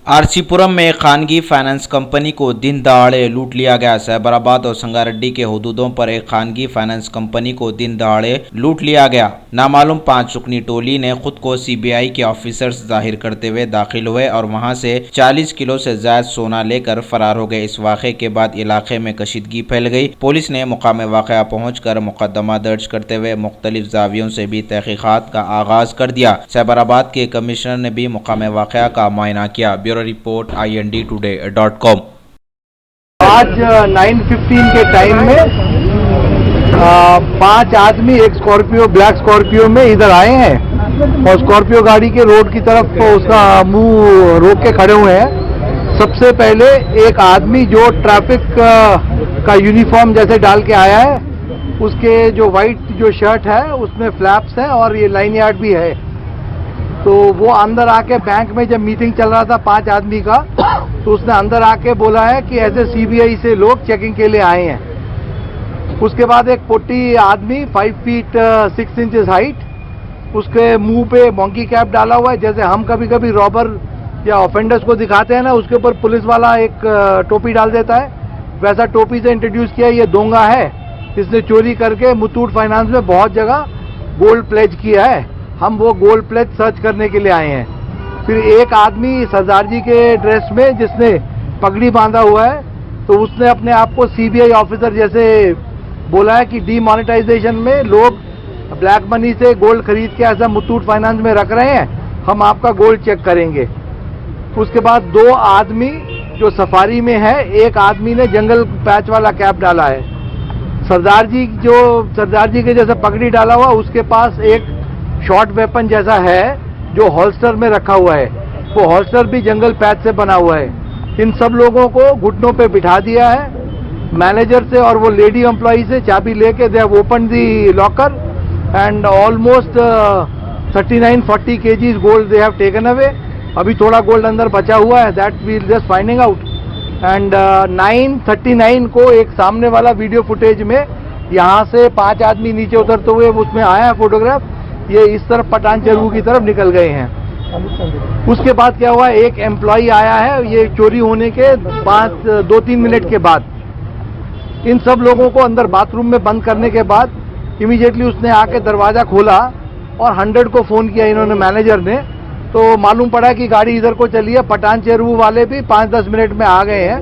आरसीपुरम में एक खानगी finance company को दिन दहाड़े लूट लिया गया। साइबराबाद और संगारेड्डी के हुदूदों पर एक खानगी फाइनेंस कंपनी को दिन दहाड़े लूट लिया गया। नामालूम 5 रुकनी टोली ने खुद को सीबीआई के ऑफिसर्स जाहिर करते हुए दाखिल हुए और वहां से 40 किलो से ज्यादा सोना लेकर फरार हो गए। इस वाक़े के बाद इलाके में कशीदगी फैल गई। पुलिस ने मुकाम वाक़या पहुंचकर मुकदमा दर्ज करते हुए मुख्तलिफ जावियों से भी तहकीकात का आगाज कर दिया। साइबराबाद के कमिश्नर ने भी मुकाम वाक़या का मुआयना किया। Bureau report INDtoday.com। आज 9:15 के टाइम में 5 आदमी एक स्कॉर्पियो, ब्लैक स्कॉर्पियो में इधर आए हैं और स्कॉर्पियो गाड़ी के रोड की तरफ उसका मुंह रोक के खड़े हुए हैं। सबसे पहले एक आदमी जो ट्रैफिक का यूनिफॉर्म जैसे डाल के आया है, उसके जो वाइट जो शर्ट है उसमें फ्लैप्स है और ये लाइन यार्ड भी है, तो वो अंदर आके बैंक में जब मीटिंग चल रहा था 5 आदमी का, तो उसने अंदर आके बोला है कि ऐसे सीबीआई से लोग चेकिंग के लिए आए हैं। उसके बाद एक पोटी आदमी 5 फीट 6 इंचेस हाइट, उसके मुंह पे मंकी कैप डाला हुआ है, जैसे हम कभी कभी रॉबर या ऑफेंडर्स को दिखाते हैं ना, उसके ऊपर पुलिस वाला एक टोपी डाल देता है, वैसा टोपी से इंट्रोड्यूस किया। ये दोंगा है, इसने चोरी करके मुथूट फाइनेंस में बहुत जगह गोल्ड प्लेज किया है। हम वो गोल्ड प्लेज सर्च करने के लिए आए हैं। फिर एक आदमी सरदार जी के ड्रेस में जिसने पगड़ी बांधा हुआ है, तो उसने अपने आप को सीबीआई ऑफिसर जैसे बोला है कि डीमोनेटाइजेशन में लोग ब्लैक मनी से गोल्ड खरीद के ऐसा मुथूट फाइनेंस में रख रहे हैं, हम आपका गोल्ड चेक करेंगे। उसके बाद 2 आदमी जो सफारी में है, एक आदमी ने जंगल पैच वाला कैप डाला है। सरदार जी के जैसा पगड़ी डाला हुआ, उसके पास एक शॉर्ट वेपन जैसा है जो हॉल्स्टर में रखा हुआ है, वो हॉल्स्टर भी जंगल पैच से बना हुआ है। इन सब लोगों को घुटनों पे बिठा दिया है। मैनेजर से और वो लेडी एम्प्लॉई से चाबी लेके they have open the locker and almost 39-40 kgs gold they have taken away. अभी थोड़ा गोल्ड अंदर बचा हुआ है, that we just finding out. And 9:39 को एक सामने वाला वीडियो फुटेज में यहाँ से 5 आदमी नीचे उतरते हुए उसमें आया है फोटोग्राफ, ये इस तरफ पठान चेरू की तरफ निकल गए हैं। उसके बाद क्या हुआ, एक एम्प्लॉई आया है ये चोरी होने के 2-3 मिनट के बाद। इन सब लोगों को अंदर बाथरूम में बंद करने के बाद इमीडिएटली उसने आके दरवाजा खोला और 100 को फोन किया इन्होंने, मैनेजर ने। तो मालूम पड़ा कि गाड़ी इधर को चली है। पठान चेरू वाले भी 5-10 मिनट में आ गए हैं।